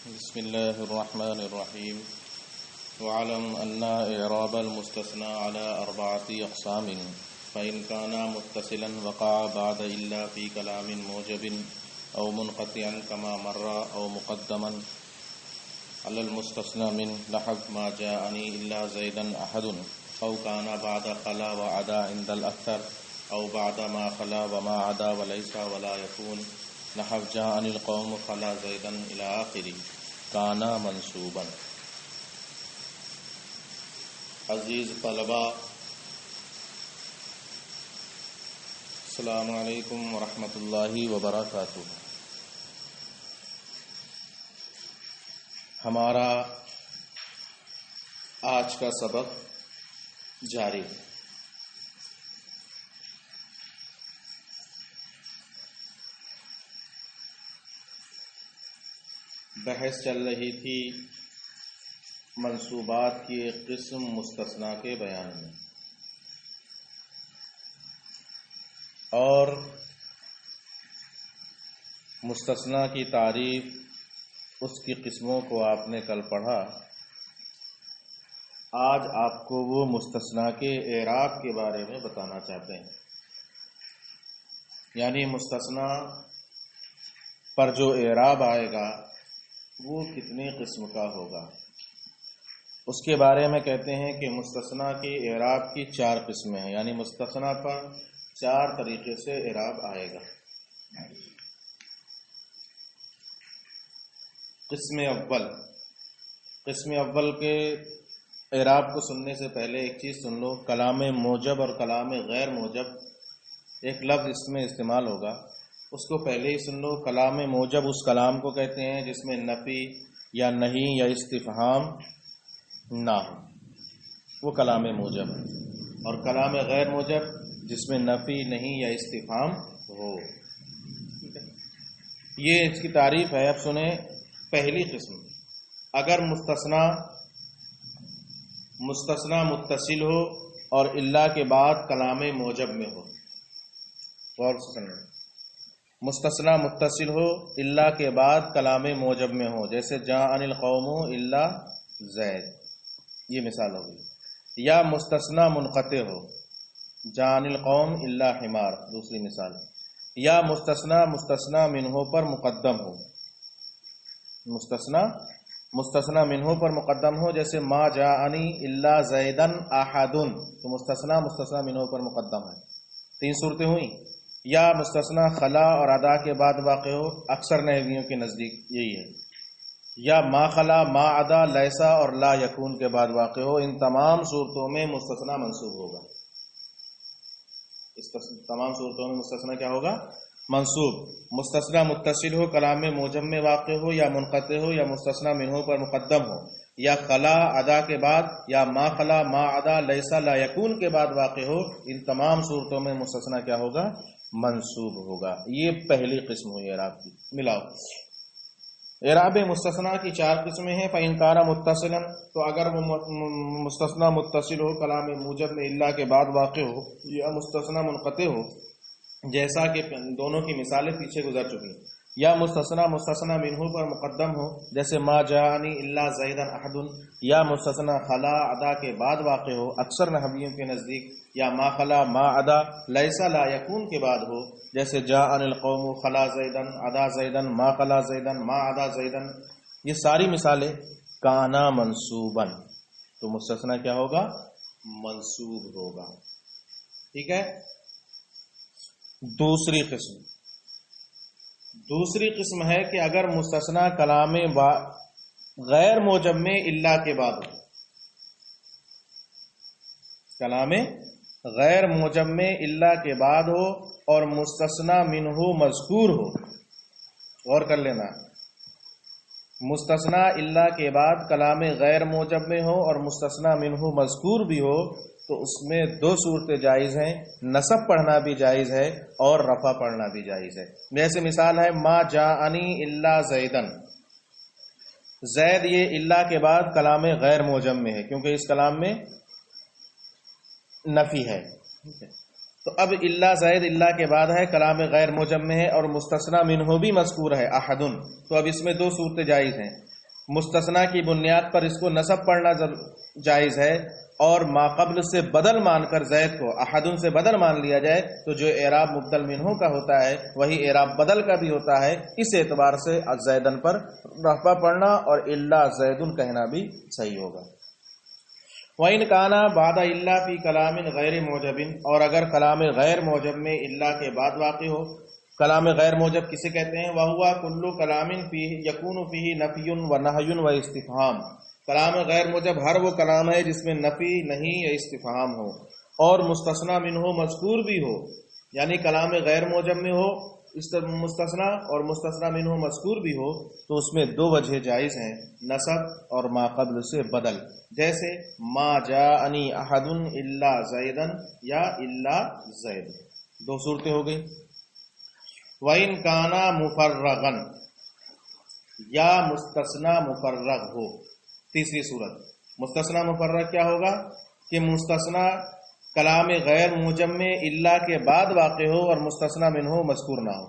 بسم الله الرحمن الرحيم. وعلم أن إعراب المستثنى على 4 أقسام، فإن كان متصلا وقع بعد إلا في كلام موجب أو منقطعا كما مر، أو مقدما على المستثنى من نحو ما جاءني إلا زيدا أحد، أو كان بعد خلا وعدا عند الأكثر، أو بعد ما خلا وما عدا وليس ولا يكون نحو جاءني القوم خلا زيدا إلى آخره، كان منصوبا. عزیز طلبہ، السلام علیکم ورحمۃ اللہ وبرکاتہ. ہمارا آج کا سبق جاری ہے. بحث چل رہی تھی منصوبات کی ایک قسم مستثنیٰ کے بیان میں، اور مستثنیٰ کی تعریف اس کی قسموں کو آپ نے کل پڑھا. آج آپ کو وہ مستثنیٰ کے اعراب کے بارے میں بتانا چاہتے ہیں، یعنی مستثنیٰ پر جو اعراب آئے گا وہ کتنی قسم کا ہوگا. اس کے بارے میں کہتے ہیں کہ مستثنیٰ کی اعراب کی 4 قسمیں ہیں، یعنی مستثنیٰ پر 4 طریقے سے اعراب آئے گا. قسم اول کے اعراب کو سننے سے پہلے ایک چیز سن لو. کلام موجب اور کلام غیر موجب ایک لفظ اس میں استعمال ہوگا، اس کو پہلے ہی سن لو. کلام موجب اس کلام کو کہتے ہیں جس میں نفی یا نہیں یا استفہام نہ ہو، وہ کلام موجب ہے. اور کلام غیر موجب جس میں نفی نہیں یا استفہام ہو. یہ اس کی تعریف ہے. اب سنیں پہلی قسم. اگر مستثنیٰ متصل ہو اور الا کے بعد کلام موجب میں ہو. غور سے سنیں، مستثنیٰ متصل ہو الا کے بعد کلام موجب میں ہو، جیسے جاءنی القوم الا زید، یہ مثال ہوگی. یا مستثنیٰ منقطع ہو، جاءنی القوم الا حمار، دوسری مثال. یا مستثنیٰ منہ پر مقدم ہو، مستثنیٰ منہ پر مقدم ہو، جیسے ما جاءنی الا زیدن احد، تو مستثنیٰ منہ پر مقدم ہے. 3 صورتیں ہوئیں. یا مستثنیٰ خلا اور ادا کے بعد واقع ہو، اکثر نحویوں کے نزدیک یہی ہے. یا ما خلا، ما ادا، لیسا اور لا یکون کے بعد واقع ہو. ان تمام صورتوں میں مستثنیٰ منصوب ہوگا. اس تمام صورتوں میں مستثنیٰ کیا ہوگا؟ منصوب. مستثنیٰ متصل ہو، کلام موجب میں واقع ہو، یا منقطع ہو، یا مستثنیٰ منہ پر مقدم ہو، یا خلا ادا کے بعد، یا ما خلا، ما ادا، لیسا، لا یکون کے بعد واقع ہو. ان تمام صورتوں میں مستثنیٰ کیا ہوگا؟ منصوب ہوگا. یہ پہلی قسم ہوئی اعراب کی. ملاؤ. اعراب مستثنیٰ کی 4 قسمیں ہیں. فإن كان متصلا، تو اگر وہ مستثنیٰ متصل ہو، کلام موجب میں الا کے بعد واقع ہو، یا مستثنیٰ منقطع ہو، جیسا کہ دونوں کی مثالیں پیچھے گزر چکی. یا مستثنیٰ منہ پر مقدم ہو، جیسے ما جاءنی الا زیدا احد. یا مستثنیٰ خلا ادا کے بعد واقع ہو، اکثر نحویوں کے نزدیک. یا ما خلا، ما ادا، لیسا، لا یکون کے بعد ہو، جیسے جاءنی القوم خلا زیدن، ادا زیدن، ما خلا زیدن، ما ادا زیدن. یہ ساری مثالیں کانا منصوبا، تو مستثنیٰ کیا ہوگا؟ منصوب ہوگا. ٹھیک ہے. دوسری قسم ہے کہ اگر مستثنیٰ کلام غیر موجب میں الا کے بعد ہو، کلام غیر موجب میں الا کے بعد ہو اور مستثنیٰ منہ مذکور ہو. غور کر لینا، مستثنیٰ الا کے بعد کلام غیر موجب میں ہو اور مستثنیٰ منہ مذکور بھی ہو، تو اس میں 2 صورتیں جائز ہیں. نصب پڑھنا بھی جائز ہے اور رفع پڑھنا بھی جائز ہے. جیسے مثال ہے ما جاءنی الا زیدن. زید یہ الا کے بعد کلام غیر موجب میں ہے، کیونکہ اس کلام میں نفی ہے. تو اب اللہ زائد اللہ کے بعد ہے، کلام غیر موجم میں ہے اور مستثنی منہ بھی مذکور ہے احدن، تو اب اس میں دو صورتیں جائز ہیں. مستثنا کی بنیاد پر اس کو نصب پڑھنا جائز ہے، اور ما قبل سے بدل مان کر زید کو احدن سے بدل مان لیا جائے تو جو اعراب مبدل منہ کا ہوتا ہے وہی اعراب بدل کا بھی ہوتا ہے. اس اعتبار سے زیدن پر رفع پڑھنا اور الا زیدن کہنا بھی صحیح ہوگا. وَإِنْ كَانَ بَعْدَ إِلَّا فِي كَلَامٍ غَيْرِ مُوجَبٍ، اور اگر کلام غیر موجب میں الا کے بعد واقع ہو. کلام غیر موجب کسے کہتے ہیں؟ وَهُوَ كُلُّ كَلَامٍ فِيهِ يَكُونُ فِيهِ نَفْيٌ وَنَهْيٌ وَاسْتِفْهَامٌ. کلام غیر موجب ہر وہ کلام ہے جس میں نفی نہیں یا استفہام ہو اور مستثنا منہ مذکور بھی ہو. یعنی کلام غیر موجب میں ہو مستثنا اور مستثنا منہ مذکور بھی ہو تو اس میں دو وجہ جائز ہیں، نصب اور ما قبل سے بدل. جیسے ما جاءنی احد الا زیدا یا الا زید، دو صورتیں ہو گئی. وَإِنْ كَانَ مُفَرَّغًا، یا مستثنا مفرغ ہو. تیسری صورت مستثنا مفرغ کیا ہوگا کہ مستثنا کلام غیر موجب میں الا کے بعد واقع ہو اور مستثنا منہ مذکور نہ ہو.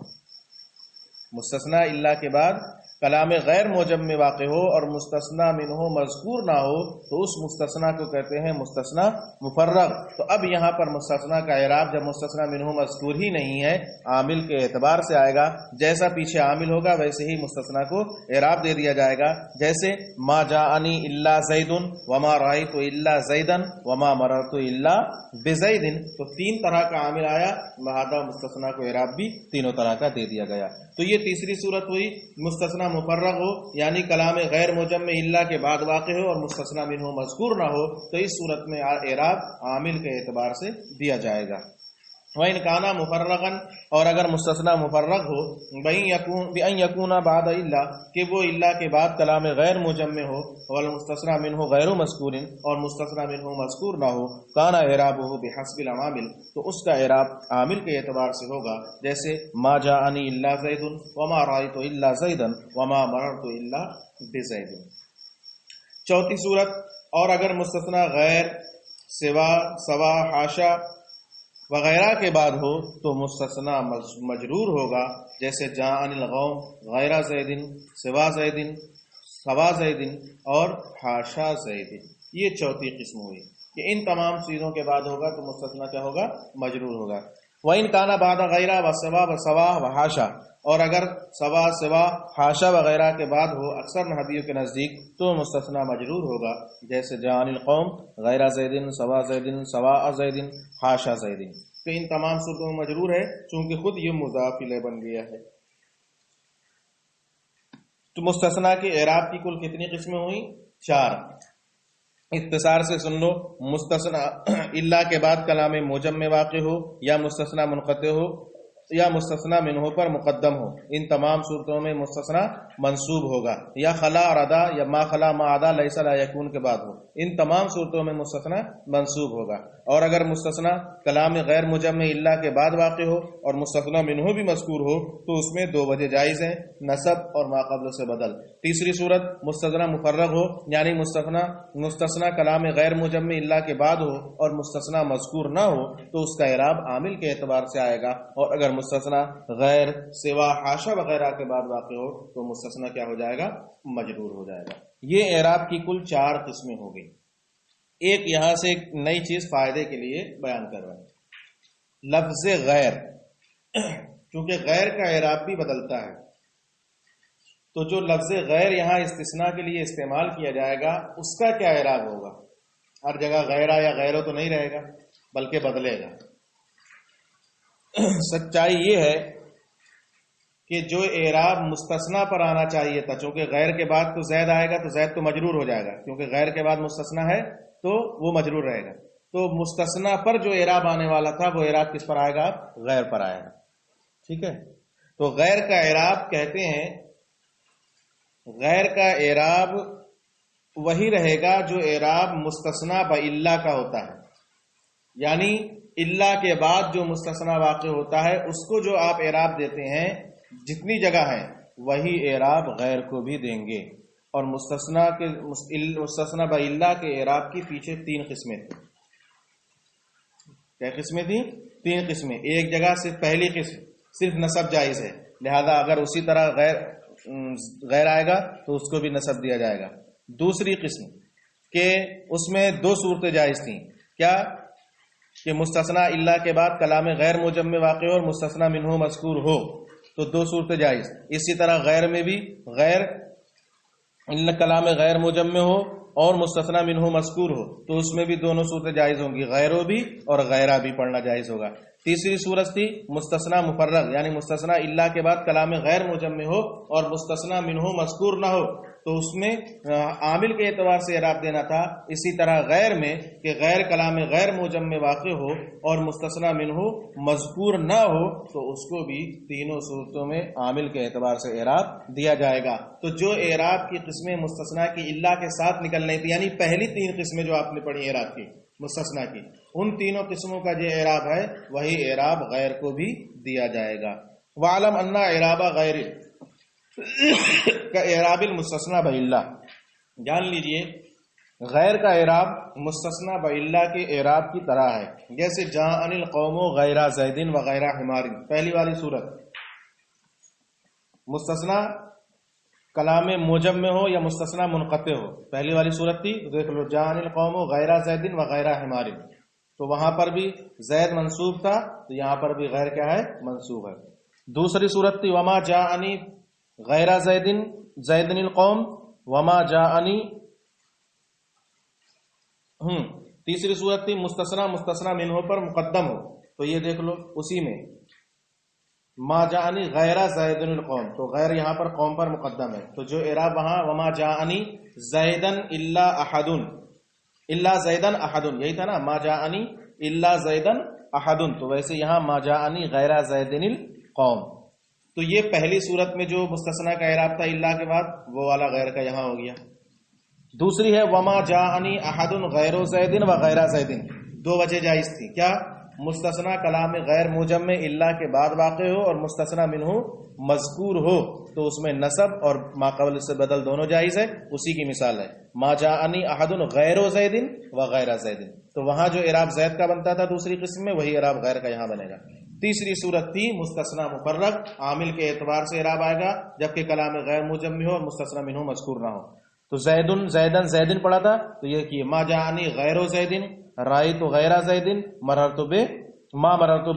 مستثنا الا کے بعد کلام غیر موجب میں واقع ہو اور مستثنا منہ مذکور نہ ہو تو اس مستثنا کو کہتے ہیں مستثنا مفرغ. تو اب یہاں پر مستثنا کا اعراب جب مستثنا منہ مذکور ہی نہیں ہے عامل کے اعتبار سے آئے گا. جیسا پیچھے عامل ہوگا ویسے ہی مستثنا کو اعراب دے دیا جائے گا. جیسے ما جاءنی الا زید وما رأیت الا زیدا وما مررت الا بزید، تو تین طرح کا عامل آیا، لہذا مستثنا کو اعراب بھی تینوں طرح کا دے دیا گیا. تو یہ تیسری صورت ہوئی مستثنا مفرغ ہو، یعنی کلام غیر موجب میں الا کے بعد واقع ہو اور مستثنا منہ مذکور نہ ہو تو اس صورت میں اعراب عامل کے اعتبار سے دیا جائے گا. وَإِنْ كَانَ مُفَرَّغًا، اور اگر مستثنا مفرغ ہو بِأَنْ يَكُونَ بَعْدَ إِلَّا، کہ وہ الا کے بعد کلام غیر موجب میں ہو، والمستثنا منہ غیر مذکور، اور مستثنا منہ مذکور نہ ہو، كَانَ إِعْرَابُهُ بِحَسْبِ الْعَوَامِلِ، تو اس کا اعراب عامل کے اعتبار سے ہوگا. جیسے ما جاءنی الا زید وما رأیت الا زیدا وما مررت الا بزید. چوتھی صورت، اور اگر مستثنا غیر، سوا، سوا، حاشا وغیرہ کے بعد ہو تو مستثنا مجرور ہوگا. جیسے جاءنی القوم غیر زید، سوا زید، سوا زید اور حاشا زید. یہ چوتھی قسم ہوئی کہ ان تمام چیزوں کے بعد ہوگا تو مستثنا کیا ہوگا؟ مجرور ہوگا. وَإِنْ كَانَ بَعْدَ غَيْرَ وَسَوَا وَسَوَا وَحَاشَا، اور اگر سوا، سوا، حاشا وغیرہ کے بعد ہو اکثر نحویوں کے نزدیک تو مستثنا مجرور ہوگا. جیسے جاءنی القوم غیر زید، سوا زید، سوا زید، حاشا زید. تو ان تمام صورتوں میں مجرور ہے چونکہ خود یہ مضاف الیہ بن گیا ہے. تو مستثنا کے اعراب کی کل کتنی قسمیں ہوئیں؟ 4. اختصار سے سن لو. مستثنا الا کے بعد کلام موجب میں واقع ہو، یا مستثنا منقطع ہو، یا مستثنا منہ پر مقدم ہو. ان تمام صورتوں میں مستثنا منصوب ہوگا. یا خلا اور ادا، یا ما خلا ما ادا لیس لا یکون کے بعد ہو، ان تمام صورتوں میں مستثنا منصوب ہوگا. اور اگر مستثنا کلام غیر موجب میں الا کے بعد واقع ہو اور مستثنا منہ بھی مذکور ہو تو اس میں دو وجہ جائز ہیں، نصب اور ما قبل سے بدل. تیسری صورت مستثنا مفرغ ہو، یعنی مستثنا کلام غیر موجب میں الا کے بعد ہو اور مستثنا مذکور نہ ہو تو اس کا اعراب عامل کے اعتبار سے آئے گا. اور اگر مستثنا غیر، سوا، حاشا وغیرہ کے بعد واقع ہو تو مستثنا کیا ہو جائے گا؟ مجرور ہو جائے گا. یہ اعراب کی کل 4 قسمیں ہو گئی. ایک یہاں سے ایک نئی چیز فائدے کے لیے بیان کر رہے ہیں. لفظ غیر، کیونکہ غیر کا اعراب بھی بدلتا ہے تو جو لفظ غیر یہاں استثناء کے لیے استعمال کیا جائے گا اس کا کیا اعراب ہوگا؟ ہر جگہ غیرہ یا غیرو تو نہیں رہے گا بلکہ بدلے گا. سچائی یہ ہے کہ جو اعراب مستثنا پر آنا چاہیے تھا، چونکہ غیر کے بعد تو زید آئے گا تو زید تو مجرور ہو جائے گا، کیونکہ غیر کے بعد مستثنا ہے تو وہ مجرور رہے گا. تو مستثنا پر جو اعراب آنے والا تھا وہ اعراب کس پر آئے گا؟ غیر پر آئے گا. ٹھیک ہے، تو غیر کا اعراب کہتے ہیں، غیر کا اعراب وہی رہے گا جو اعراب مستثنا بإلا کا ہوتا ہے. یعنی الا کے بعد جو مستثنا واقع ہوتا ہے اس کو جو آپ اعراب دیتے ہیں جتنی جگہ ہیں وہی اعراب غیر کو بھی دیں گے. اور مستثنا بإلا کے اعراب کی پیچھے 3 قسمیں تھیں. کیا قسمیں تھیں؟ 3 قسمیں. ایک جگہ صرف پہلی قسم صرف نصب جائز ہے، لہذا اگر اسی طرح غیر غیر آئے گا تو اس کو بھی نصب دیا جائے گا۔ دوسری قسم کہ اس میں دو صورتیں جائز تھیں، کیا کہ مستثنا الا کے بعد کلام غیر موجب میں واقع ہو اور مستثنا منہ مذکور ہو، تو دو صورتیں جائز۔ اسی طرح غیر میں بھی غیر کلام غیر موجب میں ہو اور مستثنا منہ مذکور ہو تو اس میں بھی دونوں صورتیں جائز ہوں گی، غیرو بھی اور غیرہ بھی پڑھنا جائز ہوگا۔ تیسری صورت تھی مستثنا مفرغ، یعنی مستثنا الا کے بعد کلام غیر موجب میں ہو اور مستثنا منہ مذکور نہ ہو تو اس میں عامل کے اعتبار سے اعراب دینا تھا۔ اسی طرح غیر میں کہ غیر کلام غیر موجب میں واقع ہو اور مستثنا منہ مذکور نہ ہو تو اس کو بھی تینوں صورتوں میں عامل کے اعتبار سے اعراب دیا جائے گا۔ تو جو اعراب کی قسمیں مستثنا کی الا کے ساتھ نکلنے تھی، یعنی پہلی تین قسمیں جو آپ نے پڑھی اعراب کی مستثنا کی، ان تینوں قسموں کا جو اعراب ہے وہی اعراب غیر کو بھی دیا جائے گا۔ وَعْلَمْ أَنَّ اعراب غیر کا اعراب المستثنا بِاللہ، جان لیجئے غیر کا اعراب مستثنا بِاللہ کے اعراب کی طرح ہے، جیسے جاءنی القوم غیر زید وغیر حمار، پہلی والی صورت مستثنا کلام موجب میں ہو یا مستثنا منقطع ہو، پہلی والی صورت تھی دیکھ لو جاءنی القوم غیر زید وغیر حمار، تو وہاں پر بھی زید منصوب تھا تو یہاں پر بھی غیر کیا ہے؟ منصوب ہے۔ دوسری صورت تھی وما جاءنی غیر زید القوم وما جاءنی، تیسری صورت تھی مستثنا منہ پر مقدم ہو، تو یہ دیکھ لو اسی میں ما جاءنی غیر زید القوم، تو غیر یہاں پر قوم پر مقدم ہے، تو جو اعراب وہاں وما جاءنی زیدن الا احد، الا زیدن احد یہی تھا نا، ما جاءنی الا زیدن احد، تو ویسے یہاں ما جاءنی غیر زیدن القوم، تو یہ پہلی صورت میں جو مستثنا کا اعراب تھا الا کے بعد وہ والا غیر کا یہاں ہو گیا۔ دوسری ہے وما جاءنی احد غیر زید وغیر زید، دو وجہ جائز تھی، کیا مستثنا کلام غیر موجب میں الا کے بعد واقع ہو اور مستثنا منہ مذکور ہو تو اس میں نصب اور ما قبل سے بدل دونوں جائز ہے، اسی کی مثال ہے ما جاءنی احد غیر زید وغیر زید، تو وہاں جو اعراب زید کا بنتا تھا دوسری قسم میں وہی اعراب غیر کا یہاں بنے گا۔ تیسری صورت تھی مستثنا مفرغ، عامل کے اعتبار سے اعراب آئے گا جبکہ کلام غیر موجب میں ہو اور مستثنا منہ مذکور نہ ہو، تو زیدن پڑھا تھا تو یہ کہ ما جاءنی غیر زیدن، رأیت غیر زیدن، مررت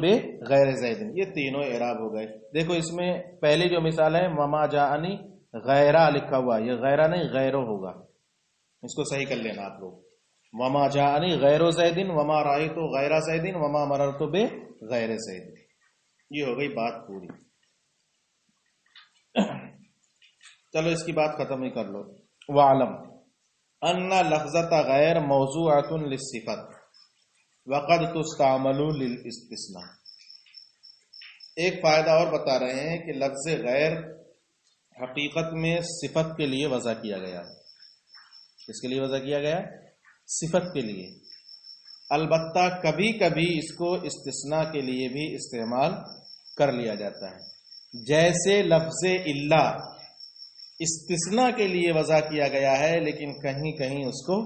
بے غیر زیدن، یہ تینوں اعراب ہو گئے۔ دیکھو اس میں پہلی جو مثال ہے وما جاءنی غیرہ لکھا ہوا، یہ غیرہ نہیں غیرو ہوگا، اس کو صحیح کر لینا آپ لوگ، وما جاءنی غیر زیدن وما رأیت غیر زیدن وما مررت بے غیر زیدن، یہ ہو گئی بات پوری۔ چلو اس کی بات ختم ہی کر لو۔ وَعْلَمْ أَنَّ لَفْظَةَ غیر موضوعة للصفت وقد تستعمل للاستثناء، ایک فائدہ اور بتا رہے ہیں کہ لفظ غیر حقیقت میں صفت کے لیے وضع کیا گیا، کس کے لیے وضع کیا گیا؟ صفت کے لیے، البتہ کبھی کبھی اس کو استثناء کے لیے بھی استعمال کر لیا جاتا ہے، جیسے لفظ الا استثناء کے لیے وضع کیا گیا ہے لیکن کہیں کہیں اس کو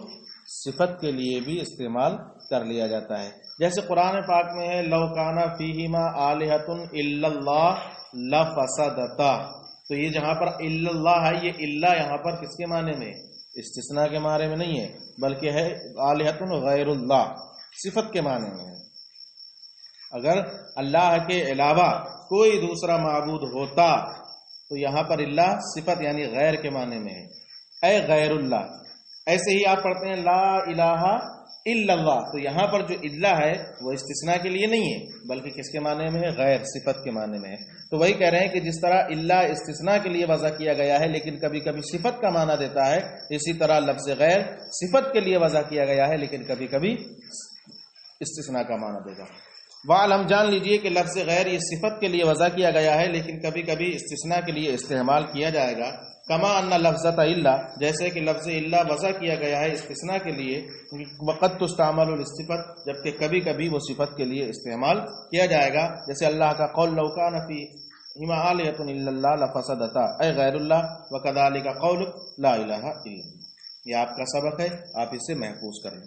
صفت کے لیے بھی استعمال کر لیا جاتا ہے، جیسے قرآن پاک میں ہے لو کانا فیہما آلہۃ الا اللہ لفسدتا، تو یہ جہاں پر الا اللہ ہے یہ الا یہاں پر کس کے معنی میں؟ استثناء کے معنی میں نہیں ہے بلکہ ہے آلہۃ غیر اللہ، صفت کے معنی میں ہے۔ اگر اللہ کے علاوہ کوئی دوسرا معبود ہوتا تو یہاں پر اللہ صفت یعنی غیر کے معنی میں ہے، اے غیر اللہ۔ ایسے ہی آپ پڑھتے ہیں لا الہ الا اللہ، تو یہاں پر جو اللہ ہے وہ استثناء کے لیے نہیں ہے بلکہ کس کے معنی میں ہے؟ غیر، صفت کے معنی میں ہے۔ تو وہی کہہ رہے ہیں کہ جس طرح اللہ استثناء کے لیے وضع کیا گیا ہے لیکن کبھی کبھی صفت کا معنی دیتا ہے، اسی طرح لفظ غیر صفت کے لیے وضع کیا گیا ہے لیکن کبھی کبھی استثناء کا معنی دے گا۔ وعلم، جان لیجئے کہ لفظ غیر یہ صفت کے لیے وضع کیا گیا ہے لیکن کبھی کبھی استثناء کے لیے استعمال کیا جائے گا، کما ان لفظۃ الا، جیسے کہ لفظ الا وضع کیا گیا ہے استثناء کے لیے، وقت تستعمل للصفت، جبکہ کبھی کبھی وہ صفت کے لیے استعمال کیا جائے گا، جیسے اللہ کا قول لو کان فیہما آلہۃ الا اللہ لفسدتا، اے غیر اللہ، وکذالک قولک لا الہ الا اللہ، یہ آپ کا سبق ہے، آپ اسے محفوظ کریں۔